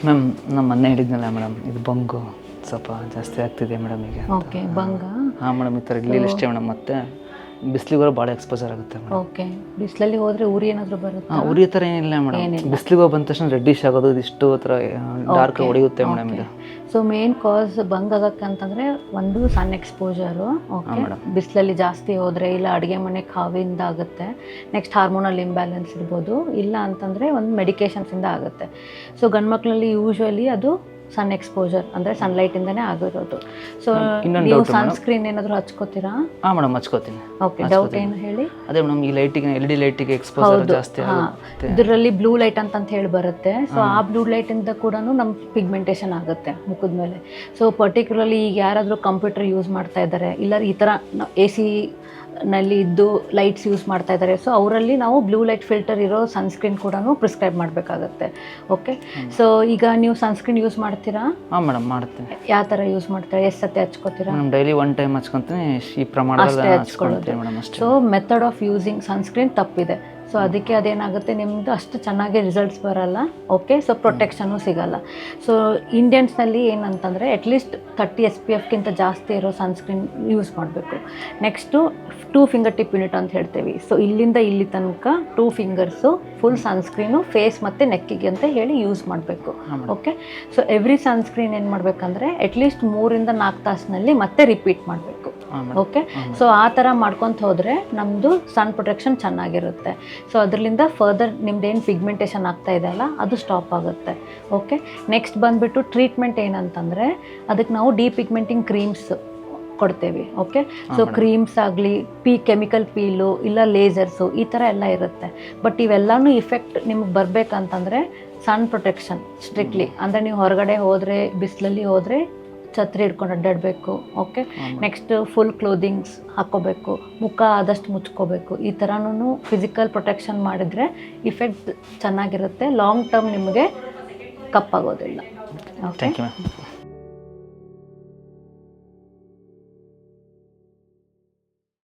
Ma'am ನಮ್ಮ ಮೊನ್ನೆ ಹೇಳಿದ್ನಲ್ಲ ಮೇಡಮ್, ಇದು ಬಂಗು ಸ್ವಲ್ಪ ಜಾಸ್ತಿ ಆಗ್ತಿದೆ ಮೇಡಮ್ ಈಗ. ಓಕೆ, ಬಂಗ. ಹಾಂ ಮೇಡಮ್, ಈ ಥರ ಇಲ್ಲಿ ಇಷ್ಟೇ ಮೇಡಮ್. ಮತ್ತು ಬಿಸಿಲಿಗೆ ಭಾಳ ಎಕ್ಸ್ಪೋಜರ್ ಆಗುತ್ತೆ ಮೇಡಮ್. ಓಕೆ, ಬಿಸಿಲಲ್ಲಿ ಹೋದರೆ ಉರಿ ಏನಾದರೂ ಬರುತ್ತೆ? ಹಾಂ, ಉರಿ ಥರ ಏನಿಲ್ಲ ಮೇಡಮ್. ಬಿಸಿಲಿಗೆ ಬಂದ ತಕ್ಷಣ ರೆಡ್ಡಿಶ್ ಆಗೋದು, ಇದಿಷ್ಟು ಥರ ಡಾರ್ಕ್ ಹೊಡೆಯುತ್ತೆ ಮೇಡಮ್ ಇದು. ಸೊ ಮೇನ್ ಕಾಸ್ ಬಂಗ್ ಆಗಕ್ಕೆ ಅಂತಂದರೆ ಒಂದು ಸನ್ ಎಕ್ಸ್ಪೋಜರು. ಓಕೆ, ಬಿಸಿಲಲ್ಲಿ ಜಾಸ್ತಿ ಹೋದರೆ, ಇಲ್ಲ ಅಡುಗೆ ಮನೆ ಕಾವಿಂದ ಆಗುತ್ತೆ. ನೆಕ್ಸ್ಟ್ ಹಾರ್ಮೋನಲ್ ಇಂಬ್ಯಾಲೆನ್ಸ್ ಇರ್ಬೋದು, ಇಲ್ಲ ಅಂತಂದರೆ ಒಂದು ಮೆಡಿಕೇಶನ್ಸಿಂದ ಆಗುತ್ತೆ. ಸೊ ಗಂಡು ಮಕ್ಕಳಲ್ಲಿ ಯೂಶ್ವಲಿ ಅದು ಸನ್ ಎಕ್ಸ್ಪೋಜರ್ ಅಂದರೆ ಸನ್ಲೈಟಿಂದನೇ ಆಗಿರೋದು. ಸೊ ನೀವು ಸನ್ಸ್ಕ್ರೀನ್ ಏನಾದರೂ ಹಚ್ಕೋತೀರಾ? ಹಾಂ ಮೇಡಮ್, ಹಚ್ಕೋತೀನಿ. ಓಕೆ, ಡೌಟ್ ಏನು ಹೇಳಿ? ಅದೇ ಮೇಡಮ್, ಈ ಲೈಟಿಗೆ LED ಲೈಟಿಗೆ ಎಕ್ಸ್ಪೋಜರ್ ಜಾಸ್ತಿ ಆಗುತ್ತೆ. ಇದರಲ್ಲಿ ಬ್ಲೂ ಲೈಟ್ ಅಂತ ಹೇಳಿ ಬರುತ್ತೆ. ಸೊ ಆ ಬ್ಲೂ ಲೈಟಿಂದ ಕೂಡ ನಮ್ಮ ಪಿಗ್ಮೆಂಟೇಷನ್ ಆಗುತ್ತೆ ಮುಖದ ಮೇಲೆ. ಸೊ ಪರ್ಟಿಕ್ಯುಲರ್ಲಿ ಈಗ ಯಾರಾದರೂ ಕಂಪ್ಯೂಟರ್ ಯೂಸ್ ಮಾಡ್ತಾ ಇದ್ದಾರೆ, ಇಲ್ಲ ಈ ಥರ AC ನಲ್ಲಿ ಇದ್ದು ಲೈಟ್ಸ್ ಯೂಸ್ ಮಾಡ್ತಾ ಇದ್ದಾರೆ, ಸೊ ಅವರಲ್ಲಿ ನಾವು ಬ್ಲೂ ಲೈಟ್ ಫಿಲ್ಟರ್ ಇರೋ ಸನ್ಸ್ಕ್ರೀನ್ ಕೂಡ ಪ್ರಿಸ್ಕ್ರೈಬ್ ಮಾಡಬೇಕಾಗತ್ತೆ. ಓಕೆ, ಸೊ ಈಗ ನೀವು ಸನ್ಸ್ಕ್ರೀನ್ ಯೂಸ್ ಮಾಡ್ತೀರಾ? ಹಾಂ ಮೇಡಮ್, ಮಾಡ್ತೀನಿ. ಯಾವ ಥರ ಯೂಸ್ ಮಾಡ್ತೀರಾ? ಎಷ್ಟು ಸತಿ ಹಚ್ಕೋತೀರಾ? ಮೇಡಮ್ ಡೈಲಿ 1 ಟೈಮ್ ಹಚ್ಕೊತೀನಿ, ಈ ಪ್ರಮಾಣದಲ್ಲಿ ಹಚ್ಕೊಳ್ತೀನಿ ಮೇಡಮ್ ಅಷ್ಟೇ. So method of using sunscreen ತಪ್ಪಿದೆ. ಸೊ ಅದಕ್ಕೆ ಅದೇನಾಗುತ್ತೆ, ನಿಮ್ಮದು ಅಷ್ಟು ಚೆನ್ನಾಗಿ ರಿಸಲ್ಟ್ಸ್ ಬರಲ್ಲ. ಓಕೆ, ಸೊ ಪ್ರೊಟೆಕ್ಷನು ಸಿಗಲ್ಲ. ಸೊ ಇಂಡಿಯನ್ಸ್ನಲ್ಲಿ ಏನಂತಂದರೆ ಅಟ್ಲೀಸ್ಟ್ 30 SPFಗಿಂತ ಜಾಸ್ತಿ ಇರೋ ಸನ್ಸ್ಕ್ರೀನ್ ಯೂಸ್ ಮಾಡಬೇಕು. ನೆಕ್ಸ್ಟು 2 ಫಿಂಗರ್ ಟಿಪ್ ಯೂನಿಟ್ ಅಂತ ಹೇಳ್ತೀವಿ. ಸೊ ಇಲ್ಲಿಂದ ಇಲ್ಲಿ ತನಕ 2 ಫಿಂಗರ್ಸು ಫುಲ್ ಸನ್ಸ್ಕ್ರೀನು ಫೇಸ್ ಮತ್ತು ನೆಕ್ಕಿಗೆ ಅಂತ ಹೇಳಿ ಯೂಸ್ ಮಾಡಬೇಕು. ಓಕೆ, ಸೊ ಎವ್ರಿ ಸನ್ಸ್ಕ್ರೀನ್ ಏನು ಮಾಡಬೇಕಂದ್ರೆ ಅಟ್ಲೀಸ್ಟ್ 3 ಇಂದ 4 ತಾಸಿನಲ್ಲಿ ಮತ್ತೆ ರಿಪೀಟ್ ಮಾಡಬೇಕು. ಓಕೆ, ಸೊ ಆ ಥರ ಮಾಡ್ಕೊತ ಹೋದರೆ ನಮ್ಮದು ಸನ್ ಪ್ರೊಟೆಕ್ಷನ್ ಚೆನ್ನಾಗಿರುತ್ತೆ. ಸೊ ಅದರಿಂದ ಫರ್ದರ್ ನಿಮ್ದೇನು ಪಿಗ್ಮೆಂಟೇಷನ್ ಆಗ್ತಾ ಇದೆ ಅಲ್ಲ, ಅದು ಸ್ಟಾಪ್ ಆಗುತ್ತೆ. ಓಕೆ, ನೆಕ್ಸ್ಟ್ ಬಂದುಬಿಟ್ಟು ಟ್ರೀಟ್ಮೆಂಟ್ ಏನಂತಂದರೆ ಅದಕ್ಕೆ ನಾವು ಡಿಪಿಗ್ಮೆಂಟಿಂಗ್ ಕ್ರೀಮ್ಸ್ ಕೊಡ್ತೇವೆ. ಓಕೆ, ಸೊ ಕ್ರೀಮ್ಸ್ ಆಗಲಿ, ಕೆಮಿಕಲ್ ಪೀಲು, ಇಲ್ಲ ಲೇಸರ್ಸು, ಈ ಥರ ಎಲ್ಲ ಇರುತ್ತೆ. ಬಟ್ ಇವೆಲ್ಲನೂ ಇಫೆಕ್ಟ್ ನಿಮಗೆ ಬರಬೇಕಂತಂದರೆ ಸನ್ ಪ್ರೊಟೆಕ್ಷನ್ ಸ್ಟ್ರಿಕ್ಟ್ಲಿ, ಅಂದರೆ ನೀವು ಹೊರಗಡೆ ಹೋದರೆ, ಬಿಸಿಲಲ್ಲಿ ಹೋದರೆ ಛತ್ರಿ ಹಿಡ್ಕೊಂಡು ಅಡ್ಡಾಡಬೇಕು. ಓಕೆ, ನೆಕ್ಸ್ಟ್ ಫುಲ್ ಕ್ಲೋದಿಂಗ್ಸ್ ಹಾಕ್ಕೋಬೇಕು, ಮುಖ ಆದಷ್ಟು ಮುಚ್ಕೋಬೇಕು. ಈ ಥರನೂ ಫಿಸಿಕಲ್ ಪ್ರೊಟೆಕ್ಷನ್ ಮಾಡಿದರೆ ಇಫೆಕ್ಟ್ ಚೆನ್ನಾಗಿರುತ್ತೆ. ಲಾಂಗ್ ಟರ್ಮ್ ನಿಮಗೆ ಕಪ್ಪಾಗೋದಿಲ್ಲ. ಓಕೆ.